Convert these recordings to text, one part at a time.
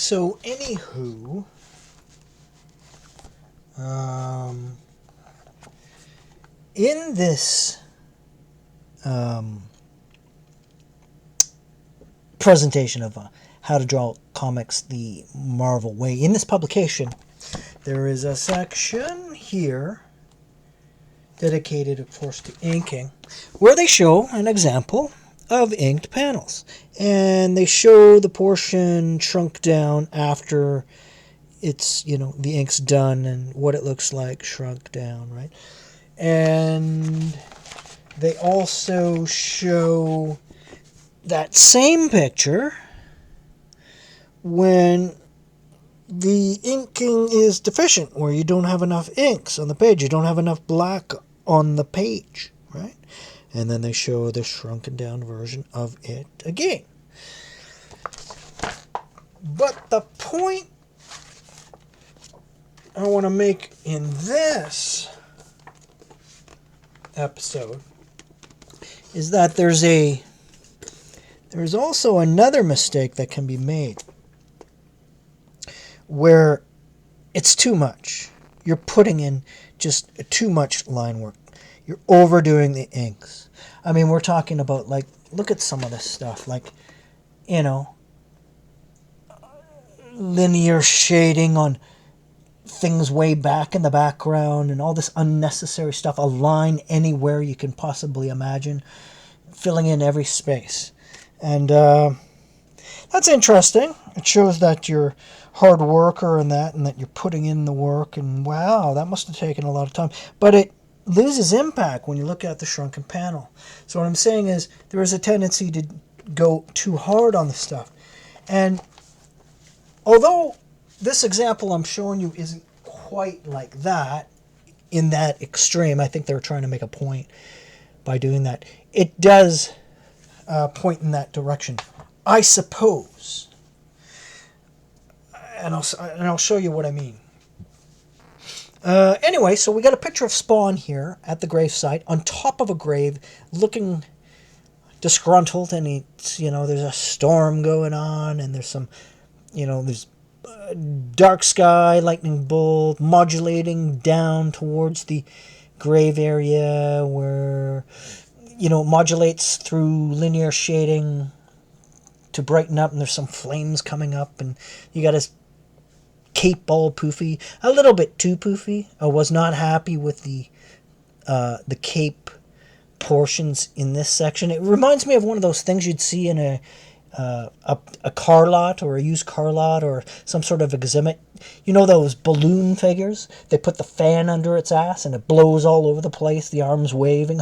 So, anywho, in this presentation of how to draw comics the Marvel way, in this publication, there is a section here dedicated, of course, to inking, where they show an example of inked panels. And they show the portion shrunk down after it's, the ink's done and what it looks like shrunk down, right? And they also show that same picture when the inking is deficient, where you don't have enough inks on the page, you don't have enough black on the page, right? And then they show the shrunken down version of it again. But the point I want to make in this episode is that there's also another mistake that can be made where it's too much. You're putting in just too much line work. You're overdoing the inks. I mean, we're talking about, like, look at some of this stuff, like, linear shading on things way back in the background and all this unnecessary stuff, a line anywhere you can possibly imagine, filling in every space. And that's interesting. It shows that you're a hard worker and that you're putting in the work, and wow, that must have taken a lot of time. But it loses impact when you look at the shrunken panel. So what I'm saying is there is a tendency to go too hard on the stuff. And although this example I'm showing you isn't quite like that, in that extreme, I think they're trying to make a point by doing that. It does point in that direction, I suppose. And I'll show you what I mean. Anyway, so we got a picture of Spawn here at the gravesite, on top of a grave, looking disgruntled, and it's, there's a storm going on, and there's some, there's dark sky, lightning bolt, modulating down towards the grave area where, modulates through linear shading to brighten up, and there's some flames coming up, and you got his cape all poofy, a little bit too poofy. I was not happy with the cape portions in this section. It reminds me of one of those things you'd see in a car lot, or a used car lot, or some sort of exhibit. Those balloon figures? They put the fan under its ass and it blows all over the place, the arms waving.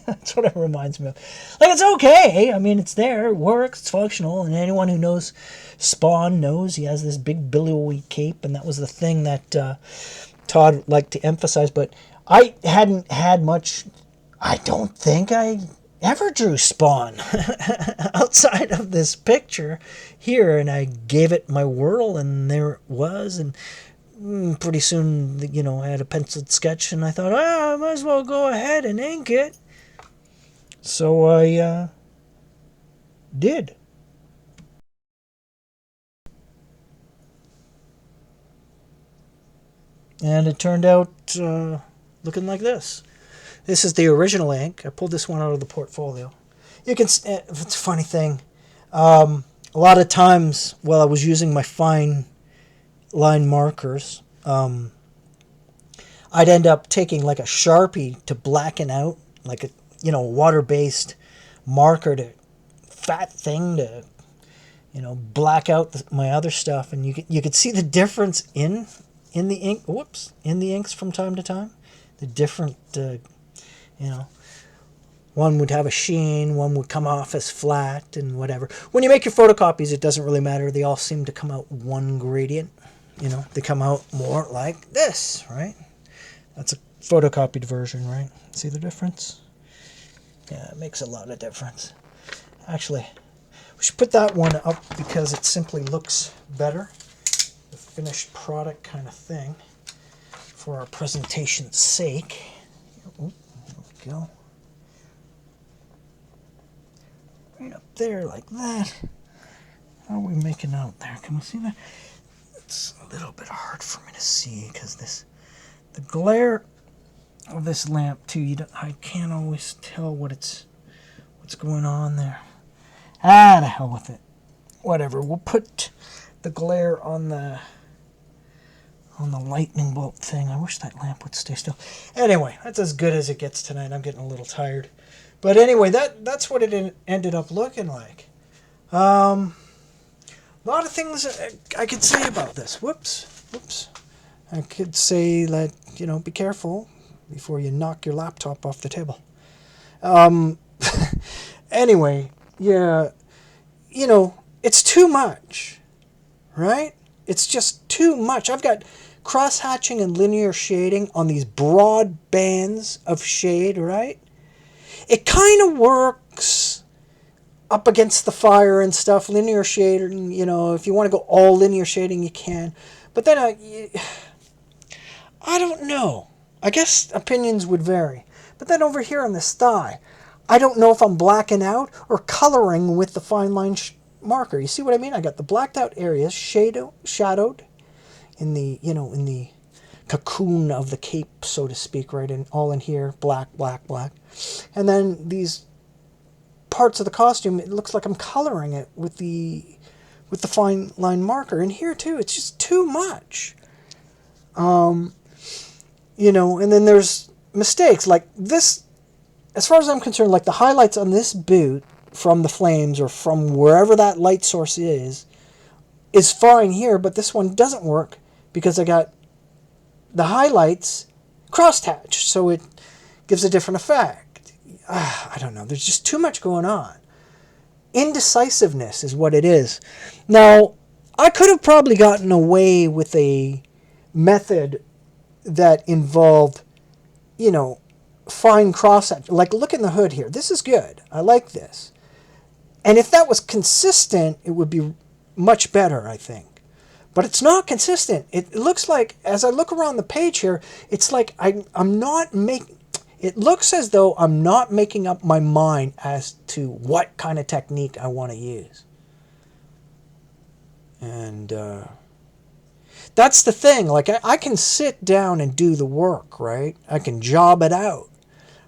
That's what it reminds me of. Like, it's okay. I mean, it's there, it works, it's functional, and anyone who knows Spawn knows he has this big billowy cape, and that was the thing that Todd liked to emphasize. But I hadn't had much. I don't think I ever drew Spawn outside of this picture here, and I gave it my whirl, and there it was, and pretty soon, I had a penciled sketch, and I thought, I might as well go ahead and ink it. So I did. And it turned out looking like this. This is the original ink. I pulled this one out of the portfolio. You can, it's a funny thing. A lot of times while I was using my fine line markers, I'd end up taking like a Sharpie to blacken out, like a, water-based marker, to fat thing to, black out my other stuff. And you could see the difference in the ink, in the inks from time to time. The different, one would have a sheen, one would come off as flat and whatever. When you make your photocopies, it doesn't really matter. They all seem to come out one gradient. They come out more like this, right? That's a photocopied version, right? See the difference? Yeah, it makes a lot of difference. Actually, we should put that one up because it simply looks better. The finished product kind of thing for our presentation's sake. There we go. Right up there like that. How are we making out there? Can we see that? It's a little bit hard for me to see because the glare of this lamp too. I can't always tell what's going on there. Ah, the hell with it. Whatever. We'll put the glare on the lightning bolt thing. I wish that lamp would stay still. Anyway, that's as good as it gets tonight. I'm getting a little tired. But anyway, that's what it ended up looking like. A lot of things I could say about this. Whoops. I could say that, be careful before you knock your laptop off the table. Anyway, yeah, it's too much, right? It's just too much. I've got cross-hatching and linear shading on these broad bands of shade, right? It kind of works up against the fire and stuff, linear shading, if you want to go all linear shading, you can. But then I don't know. I guess opinions would vary. But then over here on this thigh, I don't know if I'm blacking out or coloring with the fine line marker. You see what I mean? I got the blacked out areas shadowed in the cocoon of the cape, so to speak, right? All in here, black. And then these parts of the costume, it looks like I'm coloring it with the fine line marker. And here too, it's just too much. And then there's mistakes like this. As far as I'm concerned, like the highlights on this boot from the flames or from wherever that light source is fine here, but this one doesn't work because I got the highlights crosshatched, so it gives a different effect. I don't know. There's just too much going on. Indecisiveness is what it is. Now, I could have probably gotten away with a method that involved, fine crosshatch. Like, look in the hood here. This is good. I like this. And if that was consistent, it would be much better, I think. But it's not consistent. It looks like, as I look around the page here, it's like I'm not making... It looks as though I'm not making up my mind as to what kind of technique I want to use. And that's the thing. Like, I can sit down and do the work, right? I can job it out.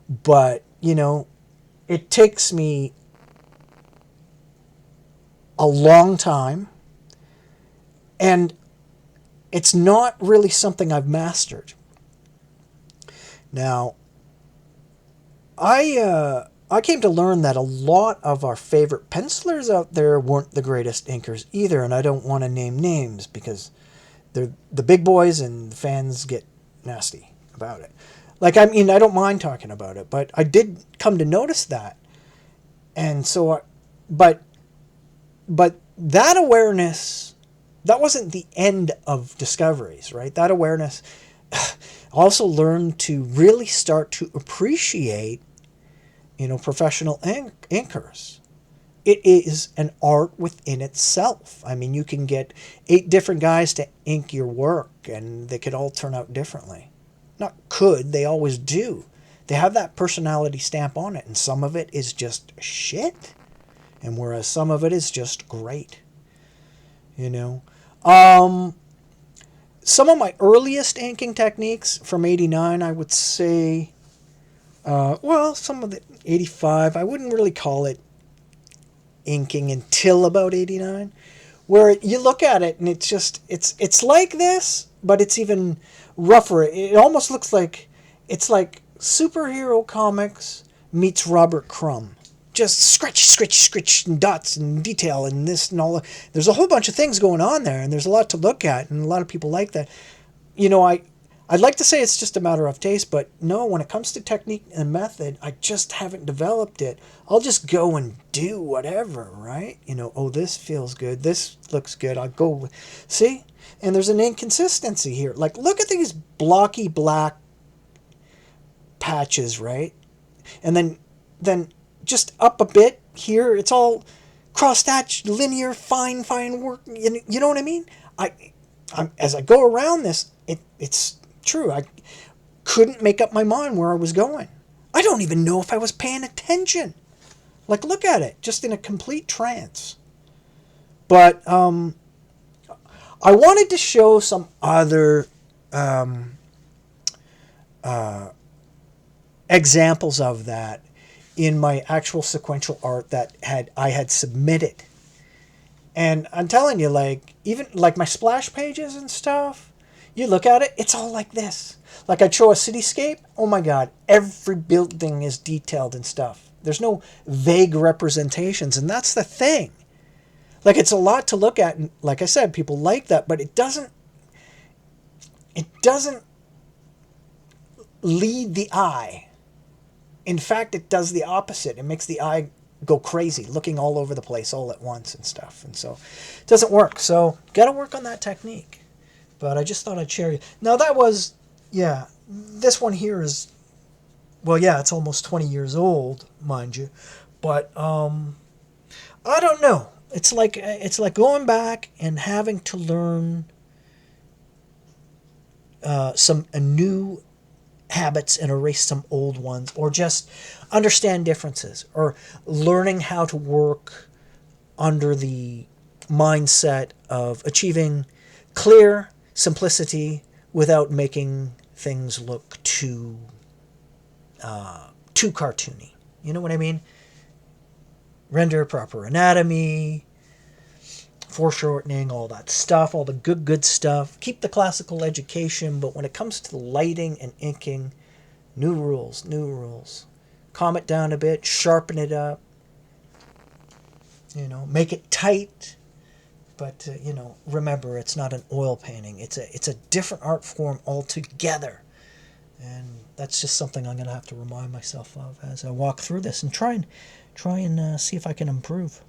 But, it takes me a long time. And it's not really something I've mastered. Now, I came to learn that a lot of our favorite pencilers out there weren't the greatest inkers either, and I don't want to name names because they're the big boys and the fans get nasty about it. Like, I mean, I don't mind talking about it, but I did come to notice that. And so, but that awareness, that wasn't the end of discoveries, right? That awareness also learned to really start to appreciate, professional inkers. It is an art within itself. I mean, you can get 8 different guys to ink your work, and they could all turn out differently. Not could, they always do. They have that personality stamp on it, and some of it is just shit, and whereas some of it is just great. Some of my earliest inking techniques from 89, I would say, some of the 85, I wouldn't really call it inking until about 89, where you look at it and it's like this, but it's even rougher. It almost looks like it's like superhero comics meets Robert Crumb. Just scratch, and dots and detail and this and all. There's a whole bunch of things going on there, and there's a lot to look at, and a lot of people like that. I'd like to say it's just a matter of taste, but no, when it comes to technique and method, I just haven't developed it. I'll just go and do whatever, right? This feels good. This looks good. I'll go. See? And there's an inconsistency here. Like, look at these blocky black patches, right? And then just up a bit here, it's all cross-hatched, linear, fine work. You know what I mean? As I go around this, it's true. I couldn't make up my mind where I was going. I don't even know if I was paying attention. Like, look at it, just in a complete trance. But I wanted to show some other examples of that in my actual sequential art that I had submitted. And I'm telling you, like, even like my splash pages and stuff, you look at it, it's all like this. Like, I'd show a cityscape, oh my god, every building is detailed and stuff. There's no vague representations, and that's the thing. Like, it's a lot to look at, and like I said, people like that, but it doesn't lead the eye. In fact, it does the opposite. It makes the eye go crazy, looking all over the place all at once and stuff. And so it doesn't work. So got to work on that technique. But I just thought I'd share you. Now that was, yeah, this one here is, well, yeah, it's almost 20 years old, mind you. But I don't know. It's like going back and having to learn some new habits and erase some old ones, or just understand differences, or learning how to work under the mindset of achieving clear simplicity without making things look too cartoony. You know what I mean? Render proper anatomy, foreshortening, all that stuff, all the good stuff. Keep the classical education, but when it comes to lighting and inking, new rules. Calm it down a bit, sharpen it up, make it tight. But, remember, it's not an oil painting. It's a different art form altogether. And that's just something I'm going to have to remind myself of as I walk through this and try and see if I can improve.